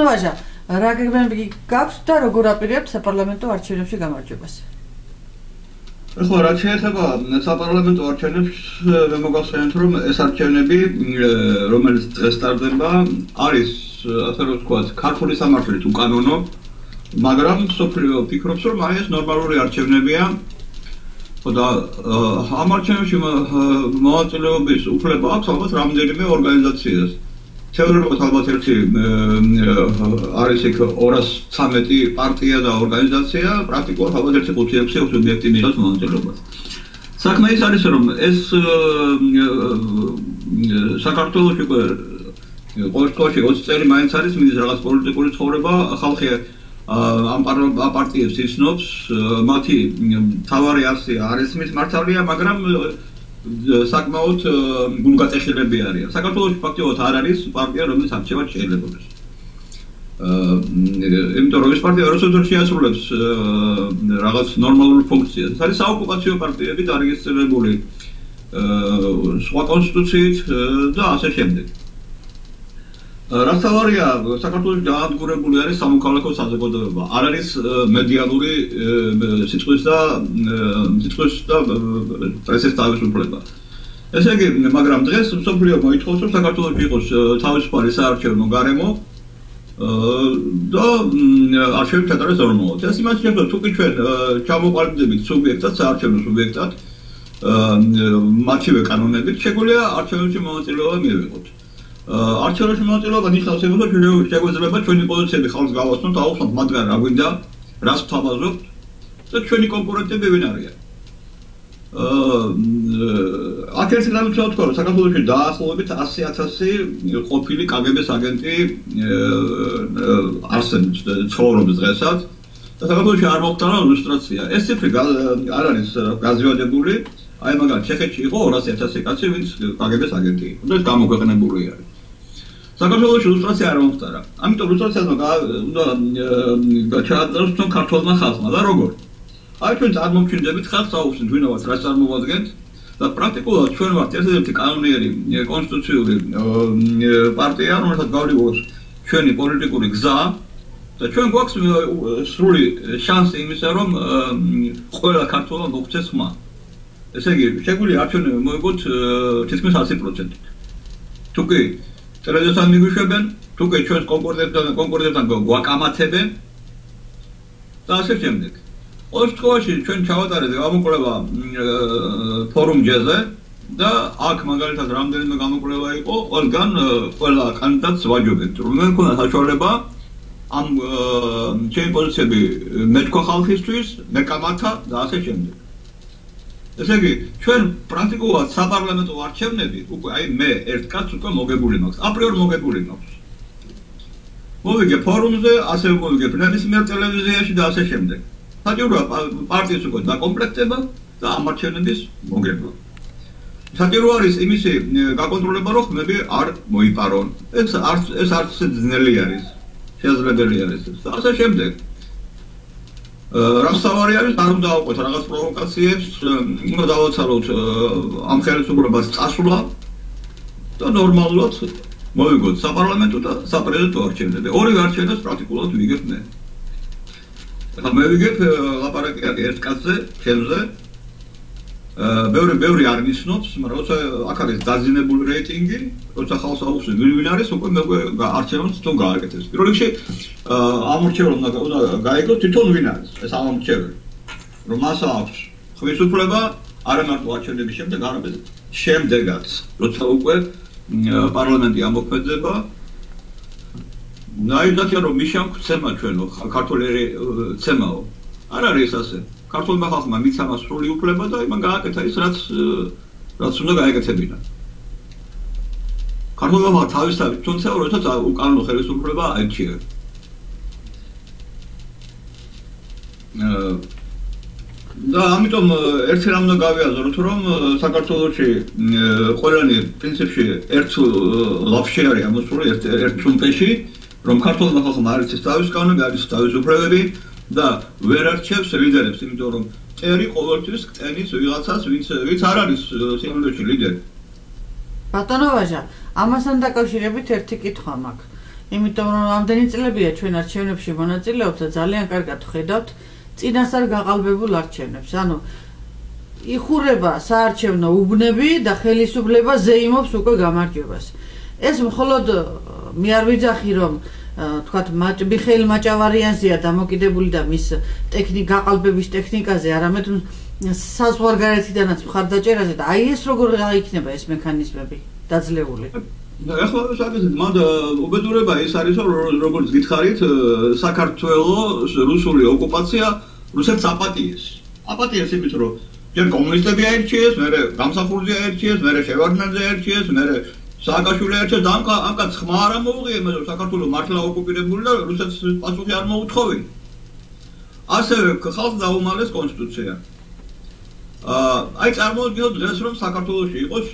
ვაჟა, რა გეგმები გაქვთ და როგორ აპირებთ საპარლამენტო არჩევნებში გამარჯვებას? ახლა რაც შეეხება საპარლამენტო არჩევნებს, მე მოგახსენებთ, რომ ეს არჩევნები, რომელიც დღეს ტარდება, არის, ასე რომ ვთქვათ, ქართული სამართლით უკანონო, მაგრამ სოფლიო ფიქრობს, რომ აი ეს ნორმალური არჩევნებია. და ამ არჩევნებში მონაწილეობის უფლება აქვს ალბათ რამდენიმე ორგანიზაციას. Θεωρებთ ალბათ ერთი არის იქ 213 პარტია და ორგანიზაცია, პრაქტიკულად ალბათ ერთი 5-6 სუბიექტი მიიღებს მონაწილეობას. საქმე ის არის, რომ ეს საქართველოში ყოველ შემთხვევაში 20 წელი მაინც არის მიდის რაღაც პოლიტიკური ცხოვრება, ხალხი ამ პარტიებს იცნობს, მათი მთავარი არსი არ ისმის მართალია, მაგრამ საკმაოდ გულგატეხილები არიან. საქართველოში ფაქტობრივად არ არის პარტია, რომელიც არჩევად შეიძლებადეს. იმიტომ რომ ეს პარტია როდესაც შეასრულებს რაღაც ნორმალურ ფუნქციას, ეს არის საოკუპაციო პარტიები დარეგისტრირებული სხვა კონსტიტუციით და ასე შემდეგ. რაც თავარია, საქართველოში დაადგურებული არის სამოქალაქო საზოგადოება. არ არის მედიალური სიტყვის და პრესის თავისუფლება. ესე იგი, მაგრამ დღეს მსოფლიო მოითხოვს, რომ საქართველოში იყოს თავისუფალი საარჩევნო გარემო და არჩევნები ჩატარდეს ნორმალურად. ეს იმას შეეხება, თუ კი ჩვენ ჩამოყალიბდებით სუბიექტად, საარჩევნო სუბიექტად, მათივე კანონებით, შეგვიძლია არჩევნებში მონაწილეობა მივიღოთ. არჩევნებში მონაწილეობა ნიშნავს იმას, რომ შეგვეძლება ჩვენი პოზიციები ხალხს გავაცნოთ, აუხსნათ მათგან რა გვინდა, რას ვთავაზობთ და ჩვენი კონკურენტები ვინ არიან. აქ ერთი რამე თქვა, რომ საქართველოში დაახლოებით 100,000 ყოფილი კგბ-ის აგენტი არსებობს ცხოვრობს დღესაც და საქართველოში არ მოხდა ლუსტრაცია. ეს ციფრი არ არის გაზიოდებული. აი მაგალითად ჩეხეთში იყო 200,000 კაცი, ვინც კგბ-ის აგენტი იყო და ეს გამოქვეყნებული არის. საქართველოში ლუსტრაცია არ მომხდარა. ამიტომ ლუსტრაციას უნდა ჩაატაროს ქართულმა ხალხმა და როგორ? აი ჩვენ წარმომჩნდებით ხალხს აუხსნით, ვინ ვართ, რას წარმოვადგენთ და პრაქტიკულად ჩვენ ვართ ერთადერთი კანონიერი კონსტიტუციური პარტია, რომელსაც გავდივართ ჩვენი პოლიტიკური გზა და ჩვენ გვაქვს სრული შანსი იმისა, რომ ყველა ქართველმა მოგვცეს ხმა. ესე იგი, შეგვიძლია არჩევნები მოიგოთ თითქმის 100%. თუ კი ტრეზორთან მიგვიშვებენ, თუ კი ჩვენს კონკურენტებთან გვაკამათებენ და ასე შემდეგ. ყოველ შემთხვევაში ჩვენ ჩავატარეთ გამოკვლევა ფორუმ-ჯეზე და აქ მაგალითად რამდენიმე გამოკვლევა იყო, ყველგან ყველა კანდიდატს ვაჯობებთ, რომ მე მქონდა საშუალება ამ ჩემი პოზიციები მეთქვა ხალხისთვის, მეკამათა და ასე შემდეგ. ესე იგი, ჩვენ პრაქტიკულად საპარლამენტო არჩევნები უკვე აი მე ერთ კაცს უკვე მოგებული მაქვს, აპრიორ მოგებული მაქვს. მოვიგე ფორუმზე, ასე მოვიგე ნებისმიერ ტელევიზიაში და ასე შემდეგ. საჭიროა პარტიის უკვე დაკომპლექტება და ამ არჩევნების მოგება. საჭირო არის იმისი გაკონტროლება, რომ ხმები არ მოიპარონ. ეს არც ძნელი არის, შესაძლებელი არის და ასე შემდეგ. რაც თავარი არის, არ უნდა დავყვეთ რაღაც პროვოკაციებს, უნდა დავაცალოთ ამ ხელისუფლებას წასვლა და ნორმალურად მოვიგოთ საპარლამენტო და საპრეზიდენტო არჩევნები. ორივე არჩევნებს პრაქტიკულად ვიგებ მე. ახლა მე ვიგებ ლაპარაკი ერთ კაცზე, ჩემზე. ბევრი არ ნიშნობს, მაგრამ როცა აქ არის დაზიანებული რეიტინგი, როცა ხალხს აუხსნით ვინ არის, უკვე მე არჩევნებს თვითონ გააკეთებს. პირველ რიგში ამ არჩევნებს უნდა გაიგოთ თვითონ ვინ არის ეს ამ არჩევნები. რომ მას აქვს ხელისუფლება არა მარტო არჩევნების შემდეგ, არამედ შემდეგაც, როცა უკვე პარლამენტი ამოქმედება. ნაიდათია რომ მიშამ ქცემა ჩვენო ქართული ცემაო. არ არის ასე. ქართულმა ხალხმა მიცა მას სრული უფლება და იმან გააკეთა ის რაც უნდა გაეკეთებინა. ქართულმა ხალხმა თავისთავად თუმცა როდესაც უკანონო ხელისუფლება აირჩია. და ამიტომ ერთი რამ უნდა გავიაზროთ, რომ საქართველოში ყველანი პრინციპში ერთ ლაფში არის ამოსული ერთ სუმპეში, რომ ქართულმა ხალხმა არის ის თავის კანონები, არის თავის უფლებები და ვერ არჩევს ლიდერებს, იმიტომ რომ წერი ყოველთვის კტენის ვიღაცას, ვინც არ არის სიმბოლოში ლიდერი. ბატონო ვაჟა, ამასთან დაკავშირებით ერთი კითხვა მაქვს. იმიტომ რომ ამდენი წლებია ჩვენ არჩევნებში მონაწილეობთ და ძალიან კარგად ხედავთ წინასწარ გაყალბებულ არჩევნებს. ანუ იხურება საარჩევნო უბნები და ხელისუფლება ზეიმობს უკვე გამარჯვებას. ეს მხოლოდ მე არ ვიძახი რომ თქვათ მიხეილ მაჭავარიანზეა დამოკიდებული და მის გაყალბების ტექნიკაზე, არამედ საზღვარგარეთიდანაც მხარდაჭერაზე და აი ეს როგორ გაიქნება ეს მექანიზმები დაძლეული. ეხლა საკითხი მანდ უბედურება ის არის რომ როგორც გითხარით საქართველოს რუსული ოკუპაცია რუსეთს აპატიეს. აპატიეს იმით რომ ჯერ კომუნისტები აირჩიეს, მერე გამსახურდია აირჩიეს, მერე შევარდნაძე აირჩიეს, მერე სააკაშვილი აირჩიეს და ამ კაცს ხმა არ მოუღია, მაგრამ საქართველოს მართლა ოკუპირებული და რუსეთს პასუხი არ მოუთხოვი. ასევე ხალხს დაუმალეს კონსტიტუცია. აი წარმოვიდგინოთ დღეს რომ საქართველოში იყოს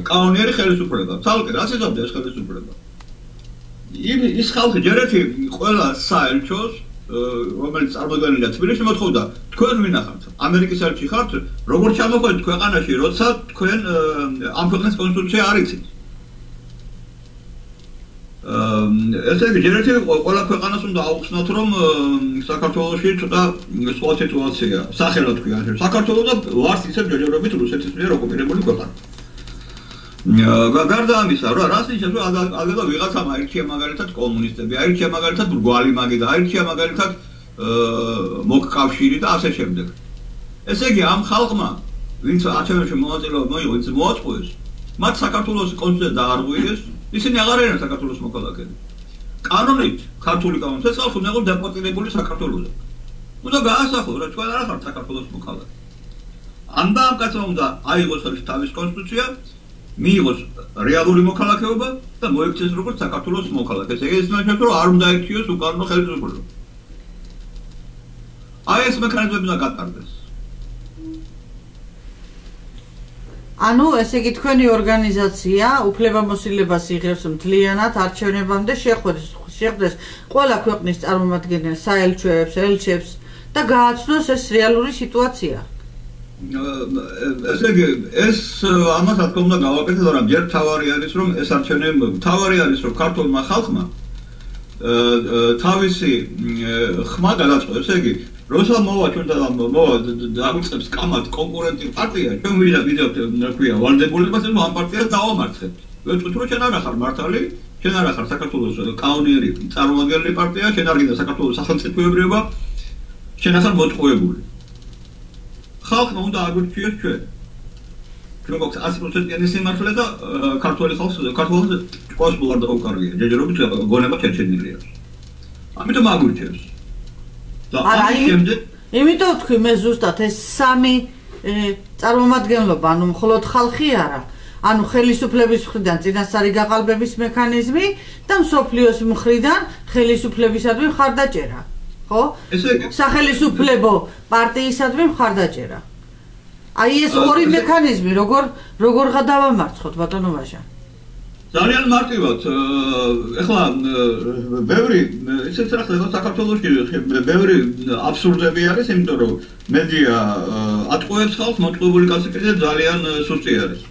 კანონიერი ხელისუფლება. თალკე რაც იზამდა ეს ხელისუფლება. ის ხალხი ჯერეთი ყველა საელჩოს რომელიც წარმოდგენილია თბილისში მოთხოვდა თქვენ ვინახართ ამერიკის ელჩი ხართ როგორ ჩამოხვედით ქვეყანაში როცა თქვენ ამ ქვეყნის კონსტიტუცია არ იცით ესე იგი ჯერეთი ყველა ქვეყანას უნდა აუხსნათ რომ საქართველოში ცოტა სხვა სიტუაცია სახელად თქვი ასე საქართველოს და ვარს ისევ ჯერჯერობით რუსეთის მიერ ოკუპირებული ქვეყანა გარდა ამისა რა რას ნიშნავს რომ აგება ვიღაცამ აირჩია მაგალითად კომუნისტები აირჩია მაგალითად ბრგვალი მაგი და აირჩია მაგალითად მოკკავშირი და ასე შემდეგ ესე იგი ამ ხალხმა ვინც არჩევნებში მონაწილეობა მოიღო ვინც მოაწყვეს მათ საქართველოს კონსტიტუცია დაარღვიეს ისინი აღარ არიან საქართველოს მოქალაქეები კანონით ქართული კანონით ეს ხალხი უნდა იყოს დეპორტირებული საქართველოსზე უნდა გაასახლოს რა თქვენ არ ხართ საქართველოს მოქალაქე ანდა ამ კაცმა უნდა აიღოს თავის კონსტიტუცია მიიღოს რეალური მოქალაქეობა და მოექცეს როგორც საქართველოს მოქალაქეს. ეს ნიშნავს რომ არ უნდა ექციოს უკანონო ხელისუფლება. აი ეს მექანიზმები უნდა გატარდეს. ანუ ესე იგი თქვენი ორგანიზაცია უფლებამოსილებას იღებს მთლიანად არჩევნებამდე შეხვდეს ყველა ქვეყნის წარმომადგენელ საელჩოებს, ელჩებს და გააცნოს ეს რეალური სიტუაცია. ესე იგი ეს ამას რა თქმა უნდა გავაკეთეთ, მაგრამ ჯერ თავარი არის რომ ეს არჩევნები თავარი არის რომ ქართულმა ხალხმა თავისი ხმა გადაწყვეტს, ესე იგი როცა მოვა ჩვენ და დაგვიწყებს კამათ კონკურენტი პარტია, ჩვენ ვიდეობთ რა ქვია ვალდებულებას რომ ამ პარტიას დავამარცხებთ. ვეთქვით რომ ჩვენ არ ახარ მართალი, ჩვენ არ ახარ საქართველოს კანონიერი წარმომადგენელი პარტია, ჩვენ არ გინდა საქართველოს სახელმწიფოებრიობა, ჩვენ ახარ მოტყუებული. ხალხმა უნდა აგვირჩიოს ჩვენ. ჩვენ გვაქვს 100%-იანი სიმართლე და ქართველი ხალხს ყველას ბოლარ და უკარგია. ჯერჯერობით გონება ჩერჩენილია. ამიტომ აგვირჩიოს. და ამის შემდეგ იმიტომ თქვი მე ზუსტად ეს სამი წარმომადგენლობა, ანუ მხოლოდ ხალხი არა. ანუ ხელისუფლების მხრიდან წინასწარი გაყალბების მექანიზმი და მსოფლიოს მხრიდან ხელისუფლებისადმი მხარდაჭერა. ხო? სახელისუფლებო პარტიისადმი მხარდაჭერა. აი ეს ორი მექანიზმი როგორ გადავამარცხოთ ბატონო ვაჟა? ძალიან მარტივად. ეხლა ბევრი ისეთ რაღაცა საქართველოში ბევრი აბსურდები არის, იმიტომ რომ მედია ატყუებს ხალხს, მოტყუებული კაცი კიდე ძალიან სუსტი არის.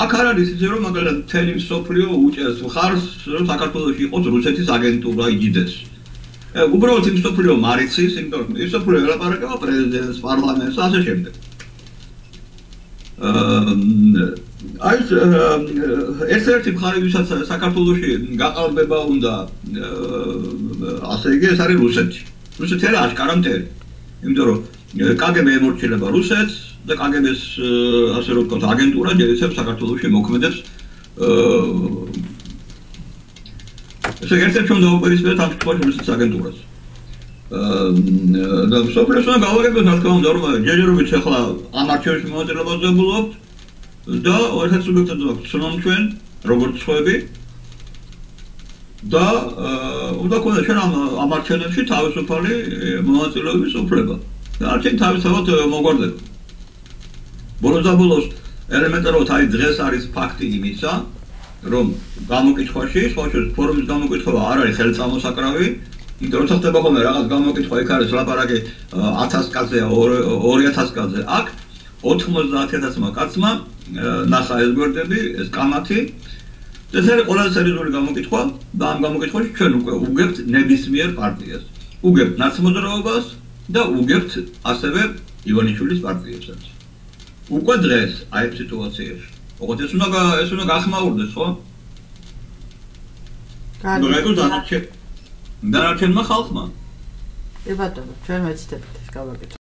აქ არ არის ისე რომ მაგალითად მთელი მსოფლიო უჭერს მხარს, რომ საქართველოში იყოს რუსეთის აგენტურა იჯდეს. უბრალოდ იმ მსოფლიო მარიცის, იმიტომ რომ ის მსოფლიო ელაპარაკება პრეზიდენტს, პარლამენტს, ასე შემდეგ. აი ერთ-ერთი მხარე, ვისაც საქართველოში გაყალბება უნდა, ასე იგი, ეს არის რუსეთი. რუსეთი არის აშკარა მტერი. იმიტომ რომ კგბ ემორჩილება რუსეთს და კგბ-ს ასე რომ ვთქვათ, აგენტურა ჯერისებს საქართველოში მოქმედებს ესე ერთ-ერთი ჩვენ დავუპირისპირდეთ ამ შემთხვევაში რუსეთის აგენტურას. და სოფლიოს უნდა გავაკეთოთ, რა თქმა უნდა, რომ ჯერჯერობით ახლა ამ არჩევნებში მონაწილეობას ვებულობთ და ერთ-ერთ სუბიექტად ვცნობთ ჩვენ, როგორც სხვები. და უნდა გქონდეს ჩვენ ამ არჩევნებში თავისუფალი მონაწილეობის უფლება. და არჩევნი თავისთავად მოგვარდება. ბოლოს ელემენტარულად აი დღეს არის ფაქტი იმისა, რომ გამოკითხვაში, სხვა შორის ფორუმის გამოკითხვა არ არის ხელწამოსაკრავი, იმიტომ რომ ხდება ხოლმე რაღაც გამოკითხვა, იქ არის ლაპარაკი 1000 კაცზეა, 2000 კაცზე. აქ 90,000-მა კაცმა ნახა ეს გვერდები, ეს კამათი ეს არის ყველაზე სერიოზული გამოკითხვა და ამ გამოკითხვაში ჩვენ უკვე უგებთ ნებისმიერ პარტიას. უგებთ ნაცმოძრაობას და უგებთ ასევე ივანიშვილის პარტიასაც. უკვე დღეს აი ამ სიტუაციაში. ოღონდ ეს უნდა გახმაურდეს, ხო? დანარჩენმა ხალხმა. ბატონო, ჩვენ მეცდებით ეს გავაკეთოთ.